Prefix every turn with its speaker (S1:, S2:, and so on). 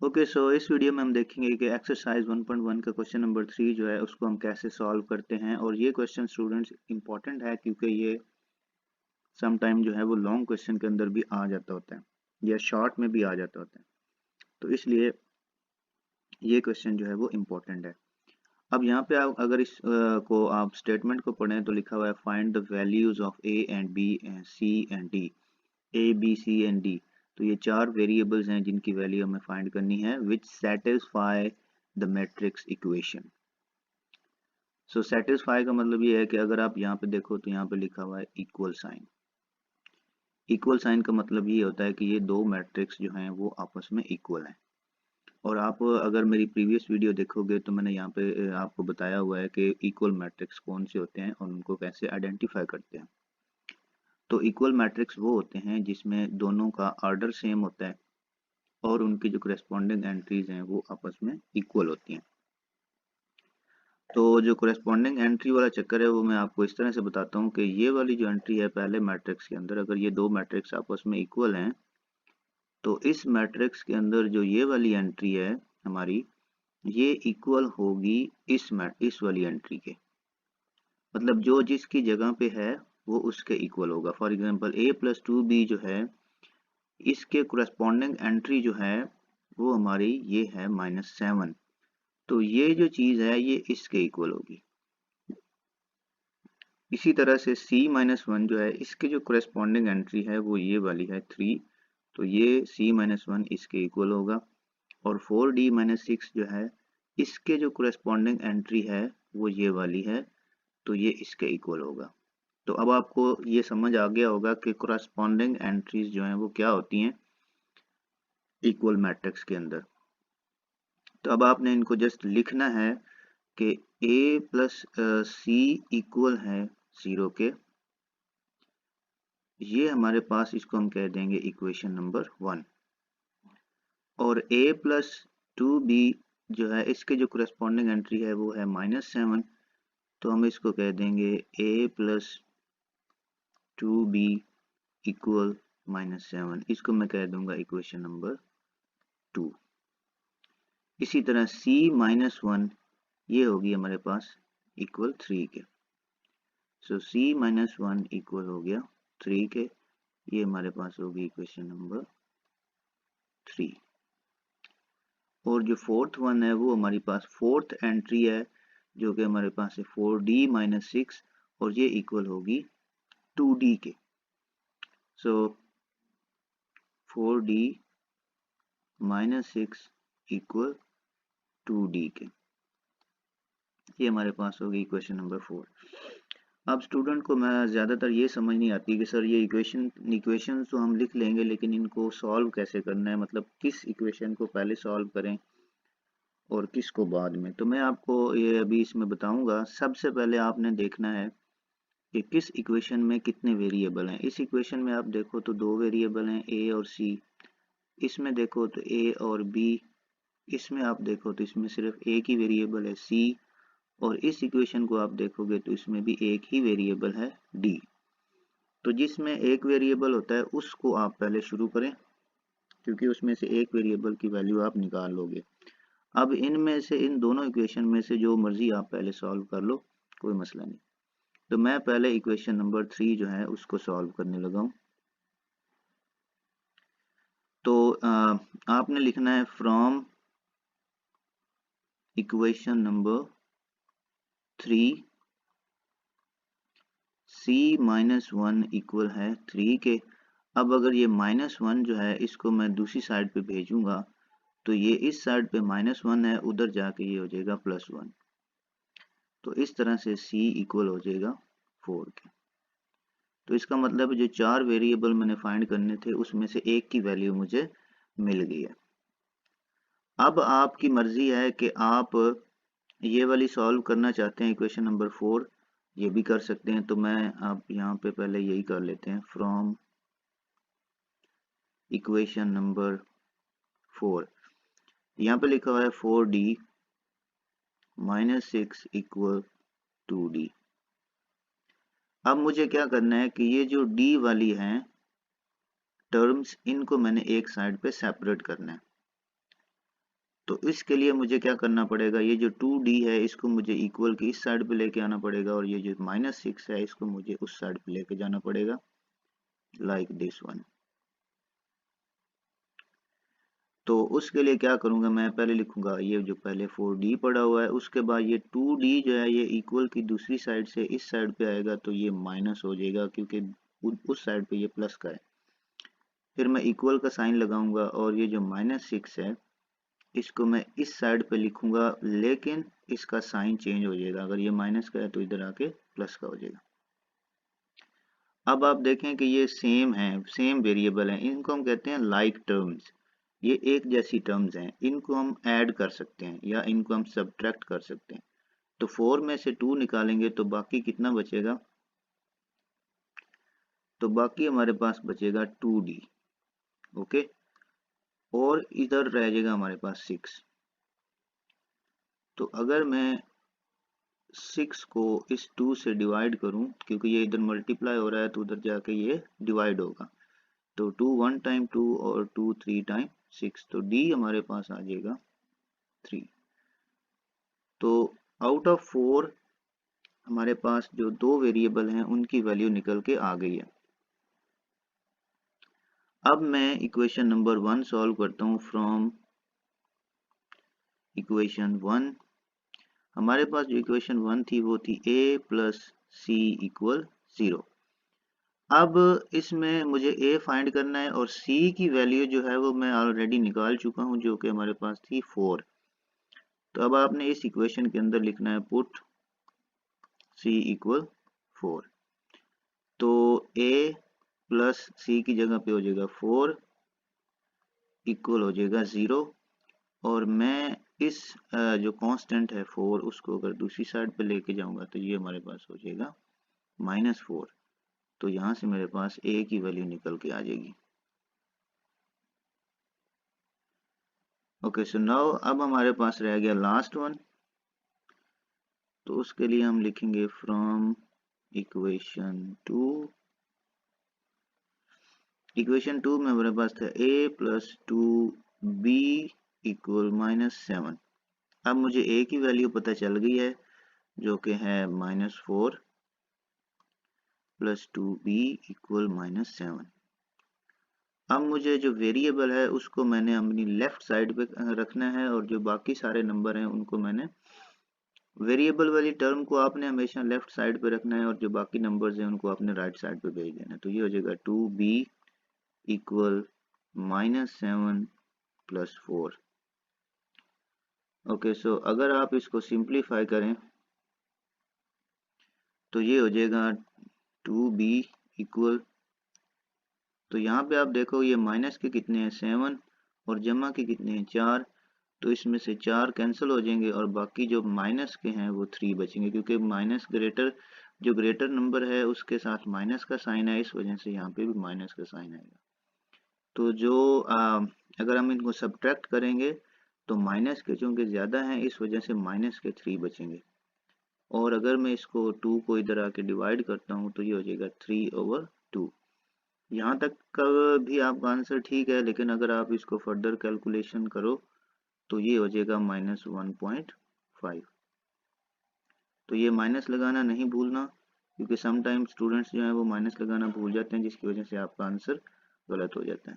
S1: Okay, सो इस video में हम देखेंगे कि एक्सरसाइज 1.1 का क्वेश्चन नंबर 3 जो है उसको हम कैसे सॉल्व करते हैं। और ये क्वेश्चन स्टूडेंट्स इंपॉर्टेंट है क्योंकि ये सम टाइम जो है वो लॉन्ग क्वेश्चन के अंदर भी आ जाता होता है या शॉर्ट में भी आ जाता होता है, तो इसलिए ये क्वेश्चन जो है वो इम्पोर्टेंट है। अब यहाँ पे आप अगर इस को आप स्टेटमेंट को पढ़ें तो लिखा हुआ है find the values of A and B and C and D. A B C and D, तो ये चार वेरिएबल्स हैं जिनकी वैल्यू हमें फाइंड करनी है विच satisfy the matrix equation. So satisfy का मतलब ये है कि अगर आप यहाँ पे देखो तो यहाँ पे लिखा हुआ है इक्वल साइन। इक्वल साइन का मतलब ये होता है कि ये दो मैट्रिक्स जो हैं वो आपस में इक्वल हैं। और आप अगर मेरी प्रीवियस वीडियो देखोगे तो मैंने यहाँ पे आपको बताया हुआ है कि इक्वल मैट्रिक्स कौन से होते हैं और उनको कैसे आइडेंटिफाई करते हैं। तो इक्वल मैट्रिक्स वो होते हैं जिसमें दोनों का ऑर्डर सेम होता है और उनकी जो करस्पॉन्डिंग एंट्रीज हैं वो आपस में इक्वल होती हैं। तो जो करस्पॉन्डिंग एंट्री वाला चक्कर है वो मैं आपको इस तरह से बताता हूँ कि ये वाली जो एंट्री है पहले मैट्रिक्स के अंदर, अगर ये दो मैट्रिक्स आपस में इक्वल हैं तो इस मैट्रिक्स के अंदर जो ये वाली एंट्री है हमारी, ये इक्वल होगी इस वाली एंट्री के। मतलब जो जिसकी जगह पे है वो उसके इक्वल होगा। For example a plus 2b जो है इसके करस्पॉन्डिंग एंट्री जो है वो हमारी ये है -7, तो ये जो चीज है ये इसके इक्वल होगी। इसी तरह से c-1 जो है इसके जो करस्पॉन्डिंग एंट्री है वो ये वाली है 3, तो ये c-1 इसके इक्वल होगा। और 4d-6 जो है इसके जो करस्पॉन्डिंग एंट्री है वो ये वाली है, तो ये इसके इक्वल होगा। तो अब आपको ये समझ आ गया होगा कि करस्पॉन्डिंग एंट्रीज जो हैं वो क्या होती हैं इक्वल मैट्रिक्स के अंदर। तो अब आपने इनको जस्ट लिखना है कि a प्लस सी इक्वल है 0 के। ये हमारे पास इसको हम कह देंगे इक्वेशन नंबर 1। और a प्लस 2b जो है इसके जो करस्पॉन्डिंग एंट्री है वो है -7, तो हम इसको कह देंगे a प्लस 2b इक्वल -7। इसको मैं कह दूंगा इक्वेशन नंबर 2। इसी तरह c-1 ये होगी हमारे पास इक्वल 3 के। सो c-1 इक्वल हो गया 3 के, ये हमारे पास होगी इक्वेशन नंबर 3। और जो फोर्थ वन है वो हमारे पास फोर्थ एंट्री है जो कि हमारे पास है 4d-6 और ये इक्वल होगी 2d के। सो 4d-6 इक्वल 2d के, ये हमारे पास होगी इक्वेशन नंबर 4। अब स्टूडेंट को मैं ज़्यादातर ये समझ नहीं आती कि सर ये इक्वेशन तो हम लिख लेंगे लेकिन इनको सॉल्व कैसे करना है, मतलब किस इक्वेशन को पहले सॉल्व करें और किसको बाद में। तो मैं आपको ये अभी इसमें बताऊंगा। सबसे पहले आपने देखना है कि किस इक्वेशन में कितने वेरिएबल हैं। इस इक्वेशन में आप देखो तो दो वेरिएबल हैं a और c, इसमें देखो तो a और b, इसमें आप देखो तो इसमें सिर्फ एक ही वेरिएबल है c, और इस इक्वेशन को आप देखोगे तो इसमें भी एक ही वेरिएबल है d। तो जिसमें एक वेरिएबल होता है उसको आप पहले शुरू करें क्योंकि उसमें से एक वेरिएबल की वैल्यू आप निकाल लोगे। अब इनमें से इन दोनों इक्वेशन में से जो मर्जी आप पहले सॉल्व कर लो, कोई मसला नहीं। तो मैं पहले इक्वेशन नंबर 3 जो है उसको सॉल्व करने लगा हूँ। तो आपने लिखना है from equation number 3 c-1 equal है 3 के। अब अगर ये -1 जो है इसको मैं दूसरी साइड पे भेजूंगा तो ये इस साइड पे -1 है, उधर जाके ये हो जाएगा +1। तो इस तरह से c इक्वल हो जाएगा 4 के। तो इसका मतलब जो चार वेरिएबल मैंने फाइंड करने थे उसमें से एक की वैल्यू मुझे मिल गई है। अब आपकी मर्जी है कि आप ये वाली सॉल्व करना चाहते हैं इक्वेशन नंबर 4, ये भी कर सकते हैं। तो मैं आप यहाँ पे पहले यही कर लेते हैं फ्रॉम इक्वेशन नंबर 4। यहाँ पे लिखा हुआ है 4d-6 इक्वल 2d। अब मुझे क्या करना है कि ये जो d वाली हैं टर्म्स इनको मैंने एक साइड पे सेपरेट करना है। तो इसके लिए मुझे क्या करना पड़ेगा, ये जो 2d है इसको मुझे इक्वल की इस साइड पे लेके आना पड़ेगा और ये जो -6 है इसको मुझे उस साइड पे लेके जाना पड़ेगा, लाइक दिस वन। तो उसके लिए क्या करूंगा, मैं पहले लिखूंगा ये जो पहले 4d पड़ा हुआ है, उसके बाद ये 2d जो है ये इक्वल की दूसरी साइड से इस साइड पे आएगा तो ये माइनस हो जाएगा क्योंकि उस साइड पे ये प्लस का है। फिर मैं इक्वल का साइन लगाऊंगा और ये जो -6 है इसको मैं इस साइड पे लिखूंगा, लेकिन इसका साइन चेंज हो जाएगा, अगर ये माइनस का है तो इधर आके प्लस का हो जाएगा। अब आप देखें कि ये सेम है, सेम वेरिएबल है, इनको हम कहते हैं लाइक टर्म्स। ये एक जैसी टर्म्स हैं, इनको हम ऐड कर सकते हैं या इनको हम सब्ट्रैक्ट कर सकते हैं। तो 4 में से 2 निकालेंगे तो बाकी कितना बचेगा, तो बाकी हमारे पास बचेगा 2d। ओके, और इधर रह जाएगा हमारे पास 6। तो अगर मैं 6 को इस 2 से डिवाइड करूं, क्योंकि ये इधर मल्टीप्लाई हो रहा है तो उधर जाके ये डिवाइड होगा, तो 2 1 टाइम 2 और 2 3 टाइम 6, तो d हमारे पास आ जाएगा 3। तो आउट ऑफ 4 हमारे पास जो दो वेरिएबल हैं उनकी वैल्यू निकल के आ गई है। अब मैं इक्वेशन नंबर 1 सॉल्व करता हूं फ्रॉम इक्वेशन 1। हमारे पास जो इक्वेशन 1 थी वो थी a प्लस सी इक्वल 0। अब इसमें मुझे a फाइंड करना है और c की वैल्यू जो है वो मैं ऑलरेडी निकाल चुका हूं, जो कि हमारे पास थी 4। तो अब आपने इस इक्वेशन के अंदर लिखना है पुट c इक्वल 4। तो a प्लस c की जगह पे हो जाएगा 4 इक्वल हो जाएगा 0, और मैं इस जो कांस्टेंट है 4 उसको अगर दूसरी साइड पे लेके जाऊंगा तो ये हमारे पास हो जाएगा -4। तो यहाँ से मेरे पास a की वैल्यू निकल के आ जाएगी। ओके, सो नाउ अब हमारे पास रह गया लास्ट वन। तो उसके लिए हम लिखेंगे फ्रॉम इक्वेशन 2। इक्वेशन 2 में हमारे पास था a प्लस 2b इक्वल -7। अब मुझे a की वैल्यू पता चल गई है जो कि है -4 प्लस 2b इक्वल -7। अब मुझे जो वेरिएबल है उसको मैंने अपनी लेफ्ट साइड पे रखना है और जो बाकी सारे नंबर हैं उनको मैंने, वेरिएबल वाली टर्म को आपने हमेशा लेफ्ट साइड पे रखना है और जो बाकी नंबर्स हैं उनको आपने राइट साइड पे भेज देना है। तो ये हो जाएगा 2b इक्वल -7 प्लस 4। ओके, सो अगर आप इसको सिंप्लीफाई करें तो ये हो जाएगा 2b इक्वल, तो यहाँ पे आप देखो ये माइनस के कितने हैं 7 और जमा के कितने हैं 4, तो इसमें से 4 कैंसिल हो जाएंगे और बाकी जो माइनस के हैं वो 3 बचेंगे, क्योंकि माइनस ग्रेटर, जो ग्रेटर नंबर है उसके साथ माइनस का साइन है, इस वजह से यहाँ पे भी माइनस का साइन आएगा। तो जो अगर हम इनको सब्ट्रैक्ट करेंगे तो माइनस के चूंकि ज़्यादा हैं इस वजह से माइनस के 3 बचेंगे, और अगर मैं इसको 2 को इधर आके डिवाइड करता हूँ तो ये हो जाएगा 3/2। यहाँ तक का भी आपका आंसर ठीक है, लेकिन अगर आप इसको फर्दर कैलकुलेशन करो तो ये हो जाएगा -1.5। तो ये माइनस लगाना नहीं भूलना, क्योंकि समटाइम स्टूडेंट्स जो हैं वो माइनस लगाना भूल जाते हैं जिसकी वजह से आपका आंसर गलत हो जाता है।